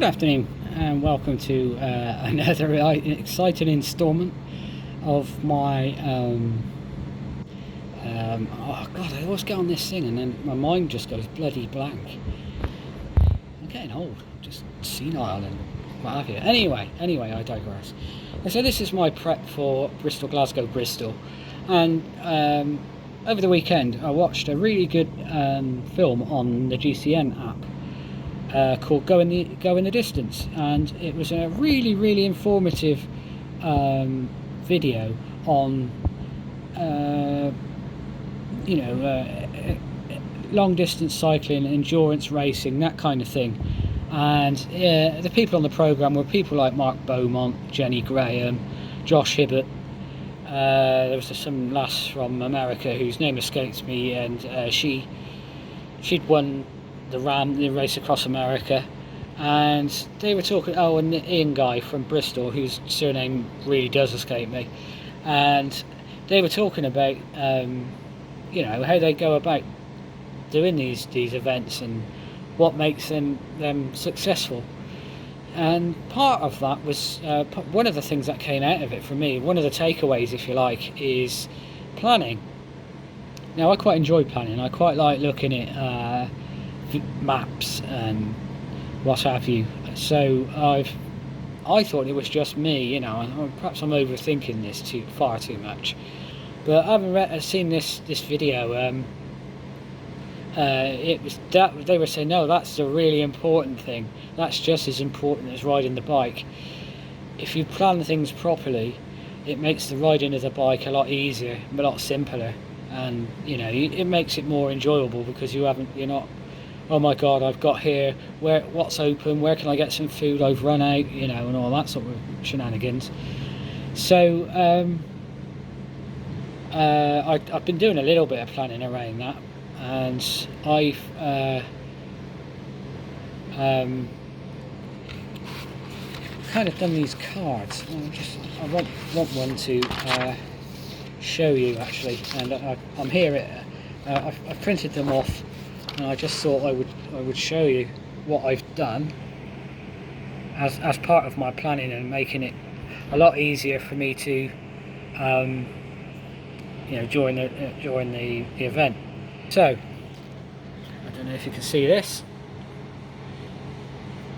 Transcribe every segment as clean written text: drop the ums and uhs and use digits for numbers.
Good afternoon and welcome to another exciting instalment of my oh god, I always get on this thing and then my mind just goes bloody blank. I'm getting old, just senile and what have you. Anyway, I digress. And so this is my prep for Bristol, Glasgow, Bristol, and over the weekend I watched a really good film on the GCN app called Go in the Distance, and it was a really informative video on long distance cycling, endurance racing, that kind of thing. And the people on the programme were people like Mark Beaumont, Jenny Graham, Josh Hibbert. There was some lass from America whose name escapes me, and she'd won the race across America, and they were talking. Oh, and Ian Guy from Bristol, whose surname really does escape me, and they were talking about how they go about doing these events and what makes them successful. And part of that was one of the things that came out of it for me. One of the takeaways, if you like, is planning. Now, I quite enjoy planning. I quite like looking at maps and what have you. So I thought it was just me, perhaps I'm overthinking this far too much, but having seen this video, it was that they were saying, no, that's the really important thing. That's just as important as riding the bike. If you plan things properly, it makes the riding of the bike a lot easier, a lot simpler, and it makes it more enjoyable because you're not, oh my god, I've got here, what's open, where can I get some food, I've run out, and all that sort of shenanigans. So I've been doing a little bit of planning around that, and I've kind of done these cards. I want one to show you actually, and I'm here. I've printed them off, and I just thought I would show you what I've done as part of my planning and making it a lot easier for me to during the event. So I don't know if you can see this.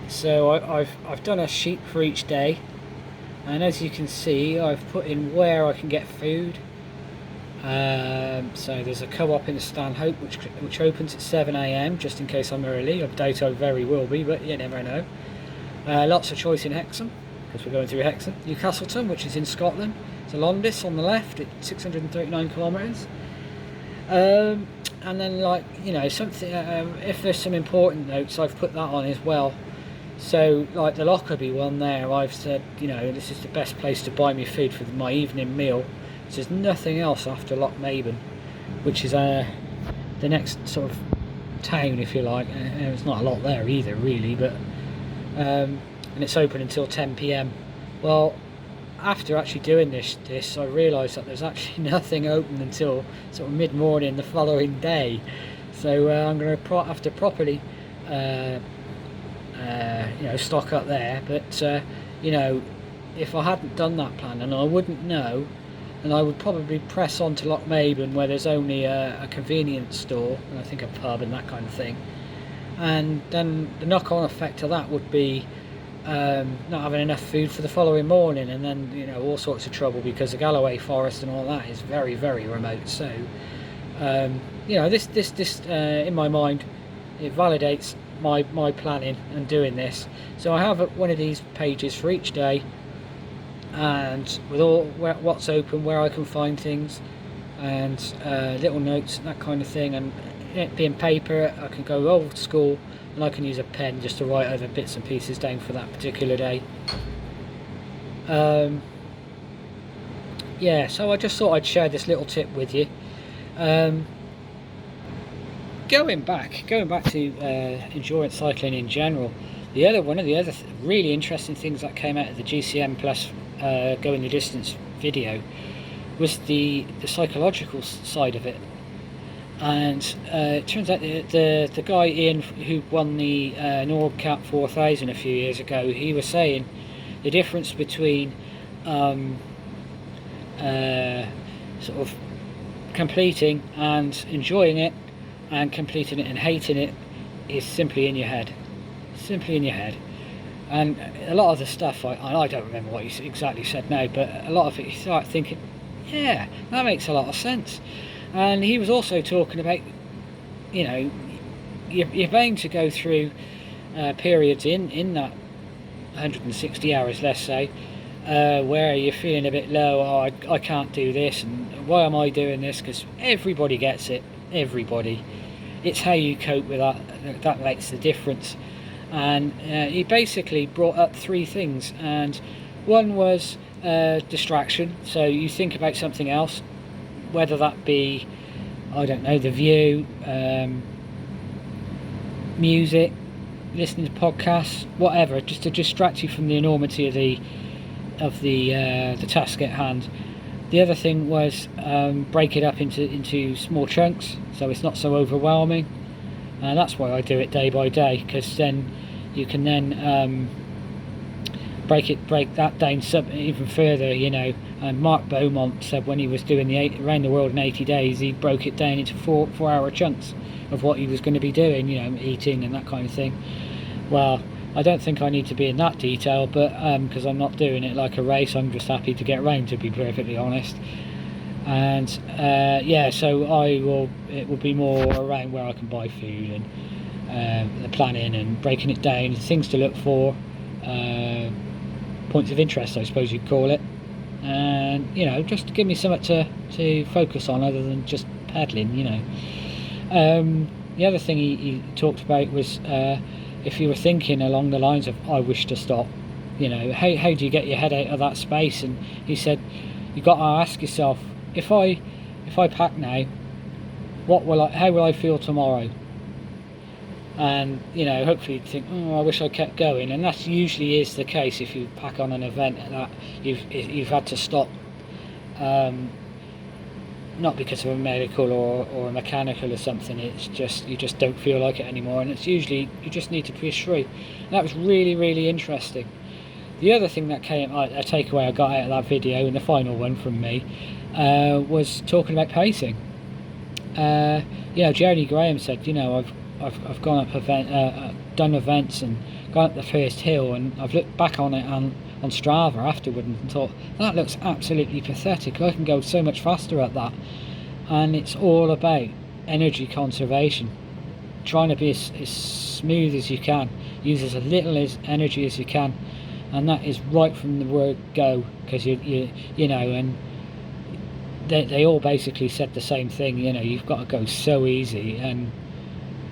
So I've done a sheet for each day, and as you can see, I've put in where I can get food. So there's a co-op in Stanhope which opens at 7 AM, just in case I'm early. I doubt I very will be, but you never know. Lots of choice in Hexham, because we're going through Hexham. Newcastleton, which is in Scotland. It's Londis on the left at 639 kilometres. And then something, if there's some important notes, I've put that on as well. So like the Lockerbie one there, I've said, this is the best place to buy me food for my evening meal. So there's nothing else after Lochmaben, which is the next sort of town, if you like. There's not a lot there either, really, but and it's open until 10 PM. Well, after actually doing this, I realised that there's actually nothing open until sort of mid-morning the following day. So I'm going to have to properly, stock up there. But if I hadn't done that plan, and I wouldn't know, and I would probably press on to Lochmaben, where there's only a convenience store and I think a pub and that kind of thing. And then the knock-on effect of that would be not having enough food for the following morning, and then all sorts of trouble, because the Galloway Forest and all that is very remote. So this in my mind, it validates my planning and doing this. So I have one of these pages for each day, and with all what's open, where I can find things, and little notes, that kind of thing. And it being paper, I can go old school, and I can use a pen just to write other bits and pieces down for that particular day. So I just thought I'd share this little tip with you. Going back to endurance cycling in general, one of the other really interesting things that came out of the GCN Plus Go in the Distance video was the psychological side of it. And it turns out the guy Ian who won the NordCap 4000 a few years ago, he was saying the difference between sort of completing and enjoying it and completing it and hating it is simply in your head. Simply in your head. And a lot of the stuff, I don't remember what he exactly said now, but a lot of it you start thinking, yeah, that makes a lot of sense. And he was also talking about, you know, you're bound to go through periods in that 160 hours, let's say, where you're feeling a bit low. Oh, I can't do this, and why am I doing this? Because everybody gets it. Everybody. It's how you cope with that makes the difference. And he basically brought up three things, and one was distraction. So you think about something else, whether that be, I don't know, The View, music, listening to podcasts, whatever, just to distract you from the enormity of the task at hand. The other thing was break it up into small chunks, so it's not so overwhelming. And that's why I do it day by day, because then you can then break that down even further, you know. And Mark Beaumont said when he was doing around the world in 80 days, he broke it down into 4-hour chunks of what he was going to be doing, you know, eating and that kind of thing. Well, I don't think I need to be in that detail, but because I'm not doing it like a race, I'm just happy to get round, to be perfectly honest. And yeah, so it will be more around where I can buy food and the planning and breaking it down, things to look for, points of interest, I suppose you'd call it. And, you know, just to give me something to focus on other than just pedaling, you know. The other thing he talked about was if you were thinking along the lines of, I wish to stop, you know, how do you get your head out of that space? And he said, you've got to ask yourself, if I pack now, how will I feel tomorrow? And, you know, hopefully you think, oh, I wish I kept going. And that usually is the case if you pack on an event that you've had to stop, not because of a medical or a mechanical or something. It's just you just don't feel like it anymore, and it's usually you just need to push through. And that was really, really interesting. The other thing that came, a takeaway I got out of that video, and the final one from me, was talking about pacing. You know, Jeremy Graham said, you know, I've gone up done events and gone up the first hill, and I've looked back on it on Strava afterward and thought, that looks absolutely pathetic. I can go so much faster at that. And it's all about energy conservation, trying to be as smooth as you can, use as little energy as you can, and that is right from the word go, because you know, and they all basically said the same thing. You know, you've got to go so easy, and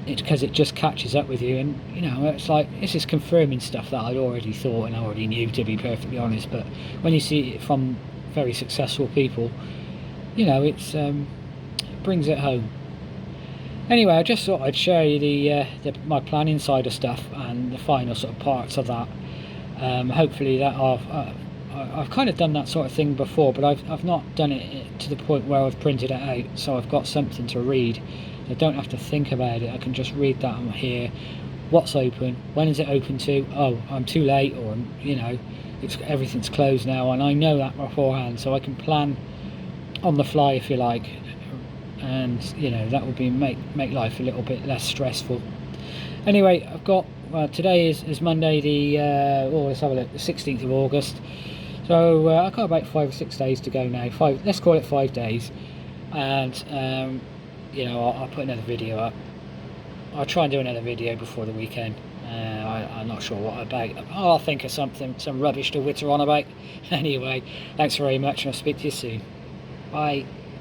it's because it just catches up with you. And, you know, it's like, this is confirming stuff that I'd already thought and I already knew, to be perfectly honest. But when you see it from very successful people, you know, it brings it home. Anyway, I just thought I'd share you my planning side of stuff and the final sort of parts of that. Hopefully that I've kind of done that sort of thing before, but I've not done it to the point where I've printed it out, so I've got something to read. I don't have to think about it. I can just read that on here. What's open? When is it open to? Oh, I'm too late, or, you know, everything's closed now, and I know that beforehand, so I can plan on the fly, if you like, and, you know, that would be make life a little bit less stressful. Anyway, I've got today is Monday, let's have a look, the 16th of August. So I've got about 5 or 6 days to go now. Let's call it 5 days, and you know, I'll put another video up. I'll try and do another video before the weekend. I'm not sure what about. I'll think of some rubbish to witter on about. Anyway, thanks very much, and I'll speak to you soon. Bye.